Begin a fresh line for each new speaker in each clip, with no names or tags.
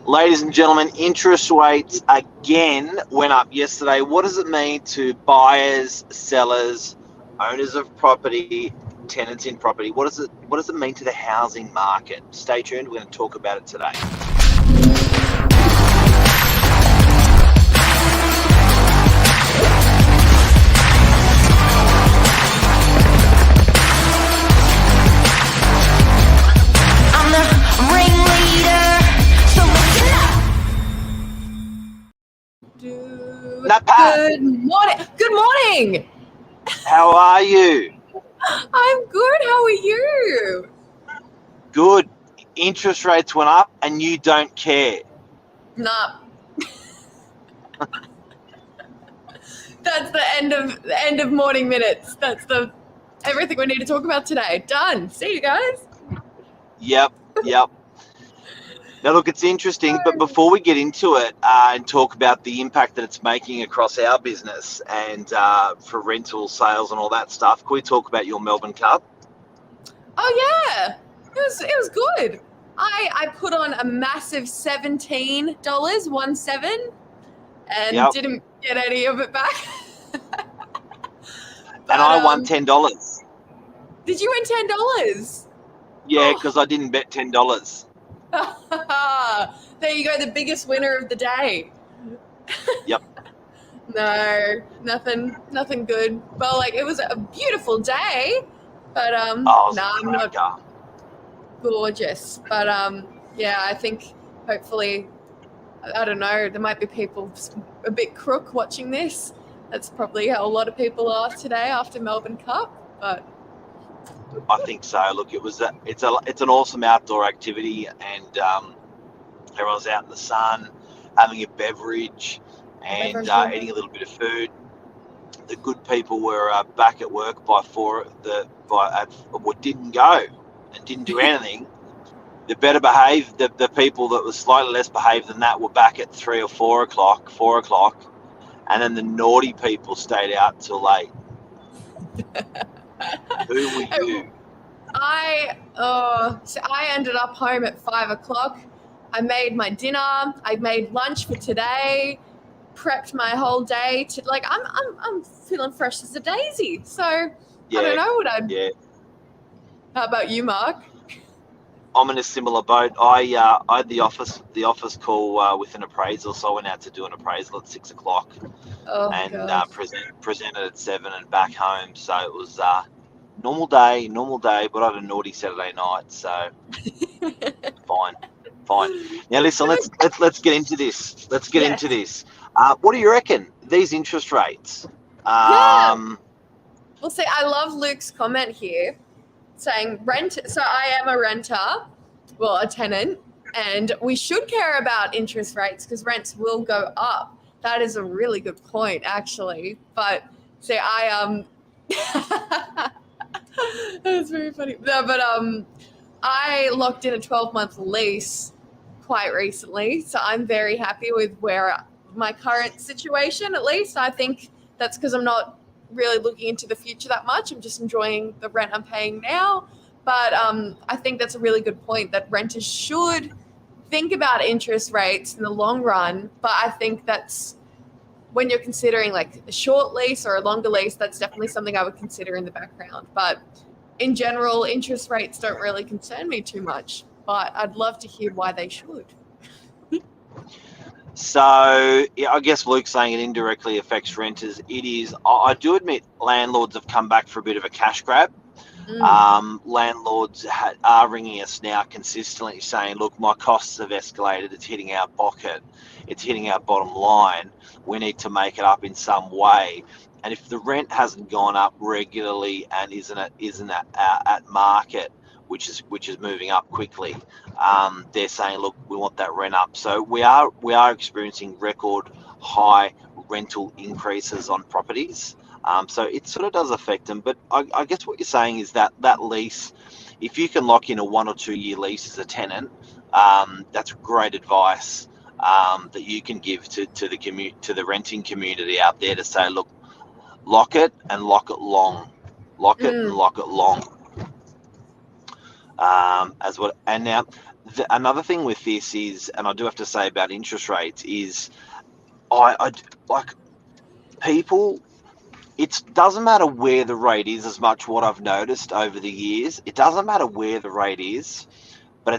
Ladies and gentlemen, interest rates again went up yesterday. What does it mean to buyers, sellers, owners of property, tenants in property? What does it mean to the housing market? Stay tuned. We're going to talk about it today.
Good morning. Good morning.
How are you?
I'm good. How are you?
Good. Interest rates went up and you don't care.
Nah. That's the end of morning minutes. That's everything we need to talk about today. Done. See you guys.
Yep. Now, look, it's interesting, but before we get into it and talk about the impact that it's making across our business and for rental sales and all that stuff, can we talk about your Melbourne Cup?
Oh yeah, it was good. I put on a massive $17, 17, and didn't get any of it back.
And I won $10.
Did you win $10?
Yeah, because I didn't bet $10.
There you go, the biggest winner of the day.
Yep.
No, nothing good. Well, like, it was a beautiful day, but I'm not gorgeous. But yeah, I think hopefully, I don't know, there might be people a bit crook watching this. That's probably how a lot of people are today after Melbourne Cup, but
I think so. Look, it's an awesome outdoor activity, and everyone's out in the sun, having a beverage, and eating a little bit of food. The good people were back at work by 4. Didn't go and didn't do anything. The better behaved, the people that were slightly less behaved than that were back at 3 or 4 o'clock, and then the naughty people stayed out till late. Who were you?
I ended up home at 5 o'clock. I made my dinner. I made lunch for today. Prepped my whole day to I'm feeling fresh as a daisy. So yeah, I don't know what I'd.
Yeah.
How about you, Mark?
I'm in a similar boat. I had the office call with an appraisal, so I went out to do an appraisal at 6 o'clock, and presented at 7 and back home. So it was normal day, but I had a naughty Saturday night, so fine. Now listen, let's get into this. Into this. What do you reckon? These interest rates.
Well, see, I love Luke's comment here, saying rent. So I am a renter, well, a tenant, and we should care about interest rates because rents will go up. That is a really good point, actually. But see, that's very funny. No, but I locked in a 12-month lease quite recently, so I'm very happy with where my current situation. At least I think that's because I'm not really looking into the future that much. I'm just enjoying the rent I'm paying now. But I think that's a really good point that renters should think about interest rates in the long run. But I think that's when you're considering like a short lease or a longer lease, that's definitely something I would consider in the background. But in general, interest rates don't really concern me too much, but I'd love to hear why they should.
So, yeah, I guess Luke's saying it indirectly affects renters. It is. I do admit landlords have come back for a bit of a cash grab. Landlords are ringing us now consistently saying, look, my costs have escalated. It's hitting our pocket. It's hitting our bottom line. We need to make it up in some way. And if the rent hasn't gone up regularly and isn't at market, which is moving up quickly, they're saying, look, we want that rent up. So we are experiencing record high rental increases on properties. So it sort of does affect them. But I guess what you're saying is that lease, if you can lock in a 1 or 2 year lease as a tenant, that's great advice that you can give to the renting community out there to say, look, lock it and lock it long. Lock it and lock it long. And now another thing with this is, and I do have to say about interest rates is, I like people. It doesn't matter where the rate is as much. What I've noticed over the years, it doesn't matter where the rate is, but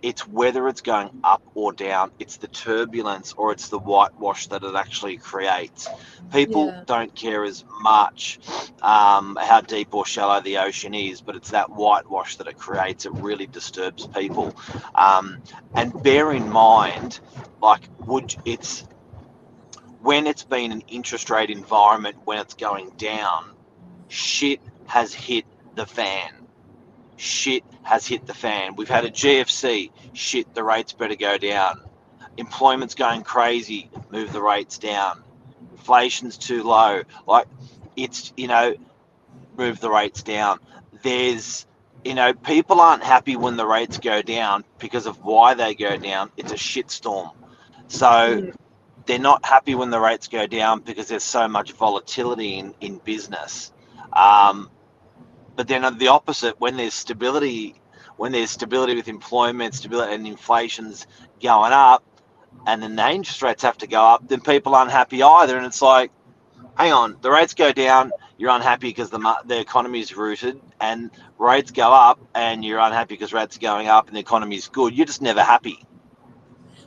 it's whether it's going up or down. It's the turbulence or it's the whitewash that it actually creates. People
Yeah.
don't care as much how deep or shallow the ocean is, but it's that whitewash that it creates. It really disturbs people. And bear in mind, like, when it's been an interest rate environment, when it's going down, shit has hit the fan. Shit has hit the fan. We've had a GFC. Shit, the rates better go down. Employment's going crazy. Move the rates down. Inflation's too low. Like, it's, move the rates down. There's, people aren't happy when the rates go down because of why they go down. It's a shitstorm. So they're not happy when the rates go down because there's so much volatility in business. But then on the opposite, when there's stability with employment, stability and inflation's going up, and then the interest rates have to go up, then people aren't happy either. And it's like, hang on, the rates go down, you're unhappy because the economy is rooted, and rates go up and you're unhappy because rates are going up and the economy is good. You're just never happy.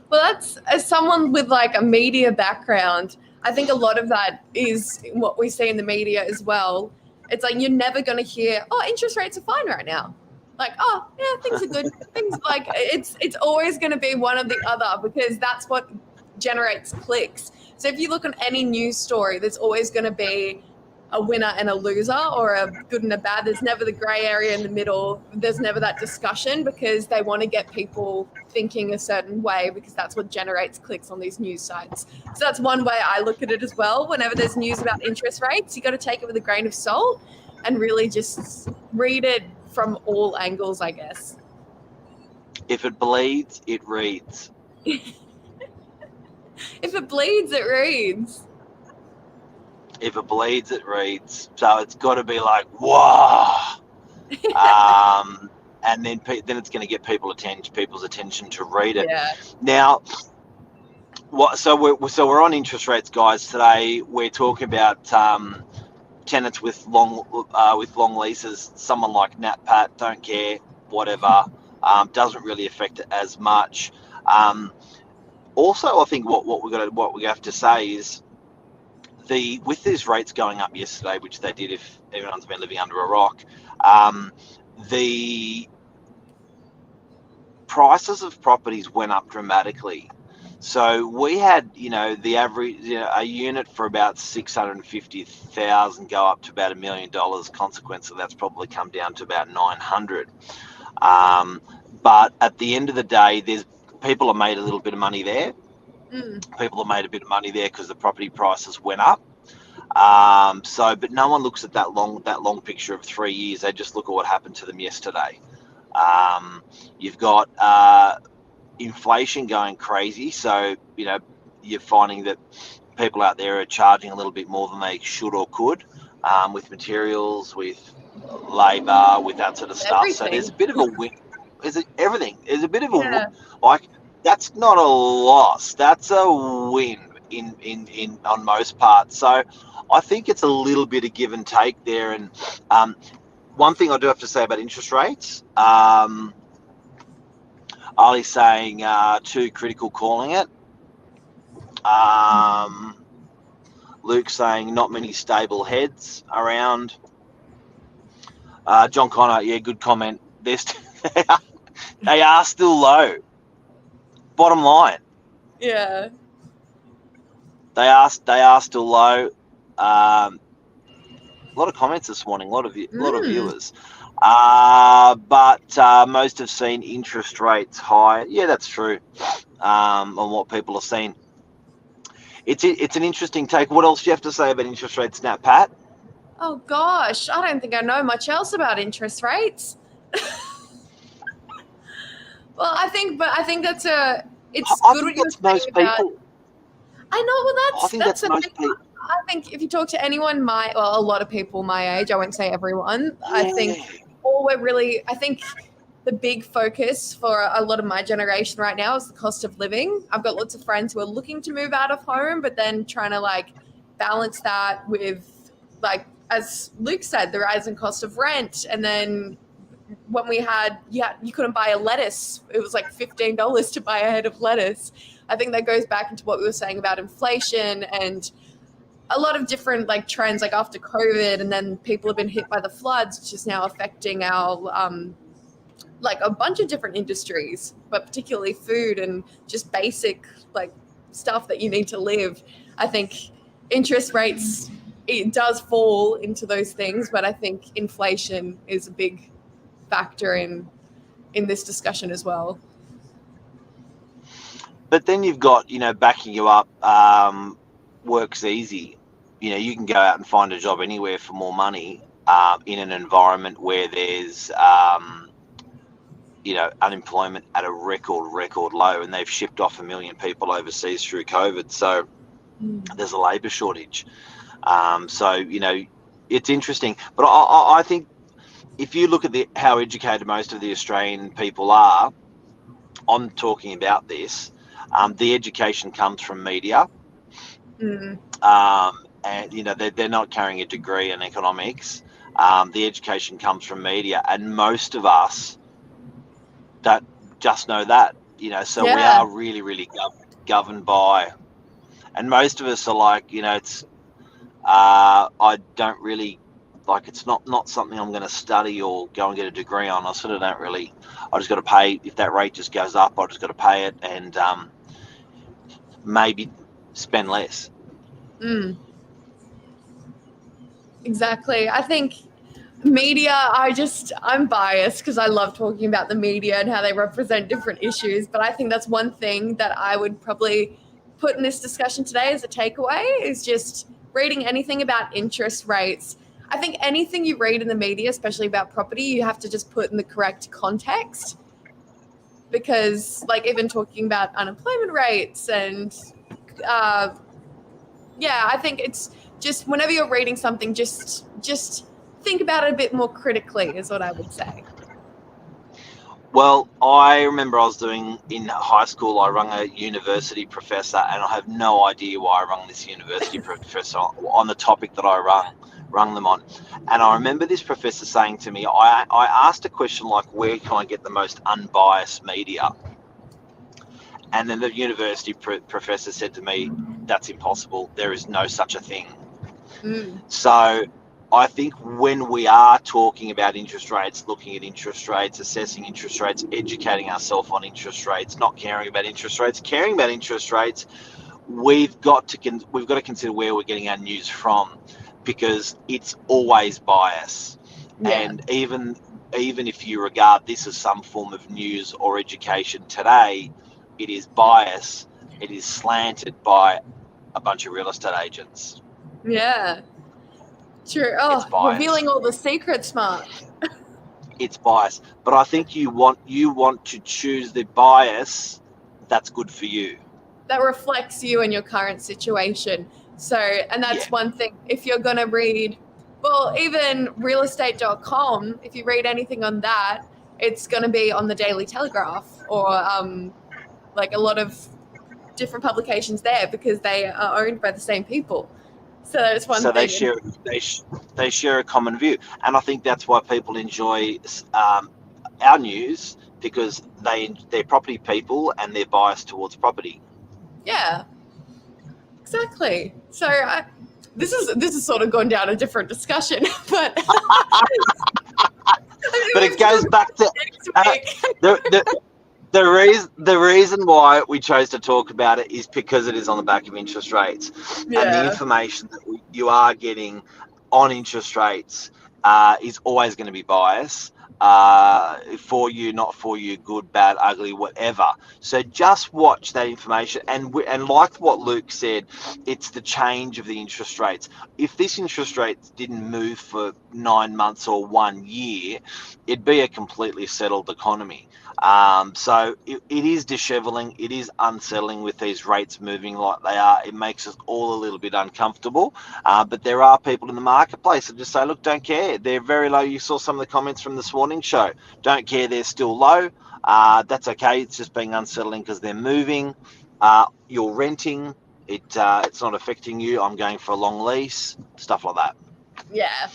Well, that's, as someone with like a media background, I think a lot of that is what we see in the media as well. It's like you're never going to hear, oh, interest rates are fine right now. Like, oh, yeah, things are good. Things like it's always going to be one or the other because that's what generates clicks. So if you look on any news story, there's always going to be a winner and a loser, or a good and a bad. There's never the gray area in the middle. There's never that discussion because they want to get people thinking a certain way because that's what generates clicks on these news sites. So that's one way I look at it as well. Whenever there's news about interest rates, you got to take it with a grain of salt and really just read it from all angles, I guess.
If it bleeds, it reads.
If it bleeds, it reads.
If it bleeds, it reads. So it's got to be like, whoa. And then it's going to get people's attention to read it.
Yeah.
Now, so we're on interest rates, guys. Today we're talking about tenants with long leases. Someone like NatPat, don't care, whatever. Doesn't really affect it as much. Also, I think what we have to say is, with these rates going up yesterday, which they did if everyone's been living under a rock, the prices of properties went up dramatically. So we had, the average, a unit for about 650,000 go up to about $1 million. Consequence of that's probably come down to about 900. But at the end of the day, people have made a little bit of money there. People have made a bit of money there because the property prices went up. But no one looks at that long picture of 3 years. They just look at what happened to them yesterday. You've got inflation going crazy, so you're finding that people out there are charging a little bit more than they should or could, with materials, with labour, with that sort of stuff.
Everything.
So there's a bit of a win. Everything? There's a bit of a like. That's not a loss. That's a win in on most parts. So I think it's a little bit of give and take there. And one thing I do have to say about interest rates, Ali's saying too critical calling it. Luke saying not many stable heads around. John Connor, yeah, good comment. They are still low. Bottom line.
Yeah.
They are still low. A lot of comments this morning, a lot of viewers. But most have seen interest rates high. Yeah, that's true. On what people have seen. It's an interesting take. What else do you have to say about interest rates, Nat Pat?
Oh gosh, I don't think I know much else about interest rates. Well, I think that's it's
I
good.
think that's most people.
I know. Well,
I think that's most people.
I think if you talk to anyone a lot of people my age, I won't say everyone.
Yeah.
I think the big focus for a lot of my generation right now is the cost of living. I've got lots of friends who are looking to move out of home, but then trying to like balance that with, like, as Luke said, the rise in cost of rent. And then when we had, you couldn't buy a lettuce. It was like $15 to buy a head of lettuce. I think that goes back into what we were saying about inflation and a lot of different like trends, like after COVID, and then people have been hit by the floods, which is now affecting our like a bunch of different industries, but particularly food and just basic like stuff that you need to live. I think interest rates, it does fall into those things, but I think inflation is a big factor in this discussion as well.
But then you've got, backing you up, work's easy. You can go out and find a job anywhere for more money in an environment where there's, unemployment at a record low, and they've shipped off 1 million people overseas through COVID. So there's a labour shortage. It's interesting. But I think if you look at how educated most of the Australian people are on talking about this, the education comes from media. And they're not carrying a degree in economics. The education comes from media, and most of us don't just know that, so we are really, really governed by, and most of us are like, it's I don't really like, it's not something I'm going to study or go and get a degree on. I sort of don't really, I just got to pay. If that rate just goes up, I just got to pay it, and maybe spend less.
Exactly. I think media, I'm biased because I love talking about the media and how they represent different issues, but I think that's one thing that I would probably put in this discussion today as a takeaway, is just reading anything about interest rates. I think anything you read in the media, especially about property, you have to just put in the correct context, because like even talking about unemployment rates and I think it's just whenever you're reading something, just think about it a bit more critically is what I would say.
Well, I remember I was doing in high school, I rung a university professor, and I have no idea why I rung this university professor on the topic that I rung them on. And I remember this professor saying to me, I asked a question like, where can I get the most unbiased media? And then the university professor said to me, that's impossible. There is no such a thing. So I think when we are talking about interest rates, looking at interest rates, assessing interest rates, educating ourselves on interest rates, not caring about interest rates, caring about interest rates, we've got to consider where we're getting our news from, because it's always bias. And even if you regard this as some form of news or education today, it is bias. It is slanted by a bunch of real estate agents.
Yeah. True. Oh, revealing all the secrets, Mark.
It's bias. But I think you want to choose the bias that's good for you,
that reflects you and your current situation. So, and that's one thing. If you're going to read, well, even realestate.com, if you read anything on that, it's going to be on the Daily Telegraph or like a lot of different publications there, because they are owned by the same people. So that's one thing. So
they share a common view, and I think that's why people enjoy our news, because they're property people and they're biased towards property.
Yeah, exactly. So this is sort of gone down a different discussion, but
but it goes back to the reason why we chose to talk about it is because it is on the back of interest rates, and the information that you are getting on interest rates is always going to be biased. For you, not for you, good, bad, ugly, whatever. So just watch that information, and like what Luke said, it's the change of the interest rates. If this interest rate didn't move for 9 months or 1 year, it'd be a completely settled economy. So it is disheveling. It is unsettling with these rates moving like they are. It makes us all a little bit uncomfortable. But there are people in the marketplace that just say, look, don't care. They're very low. You saw some of the comments from this morning's show. Don't care. They're still low. That's okay. It's just being unsettling because they're moving. You're renting. It's not affecting you. I'm going for a long lease. Stuff like that.
Yeah.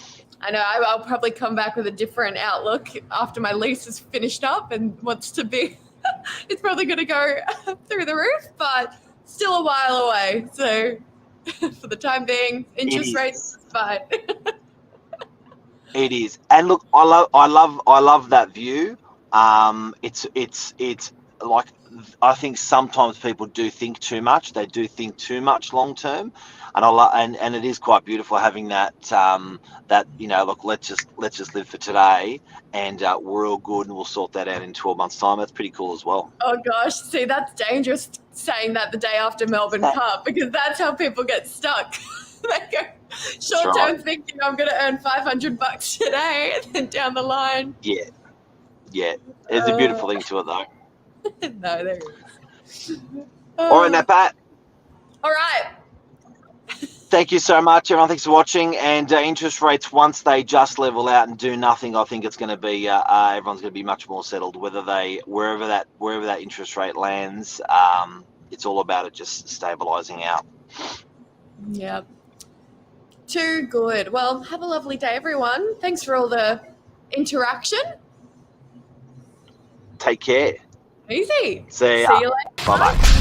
I know I'll probably come back with a different outlook after my lease is finished up and wants to be, it's probably going to go through the roof, but still a while away. So for the time being, interest rates, fine.
It is. And look, I love that view. It's like, I think sometimes people do think too much. They do think too much long term, and it is quite beautiful having that look, let's just live for today, and we're all good, and we'll sort that out in 12 months' time. That's pretty cool as well.
Oh gosh, see, that's dangerous saying that the day after Melbourne Cup, because that's how people get stuck. They go short term thinking I'm going to earn $500 today, and then down the line.
Yeah. There's a beautiful thing to it though.
No, there is.
All right, now, Pat.
All right.
Thank you so much, everyone. Thanks for watching. And interest rates, once they just level out and do nothing, I think it's going to be everyone's going to be much more settled. Wherever that interest rate lands, it's all about it just stabilising out.
Yep. Too good. Well, have a lovely day, everyone. Thanks for all the interaction.
Take care.
Easy.
See
you later.
Bye-bye.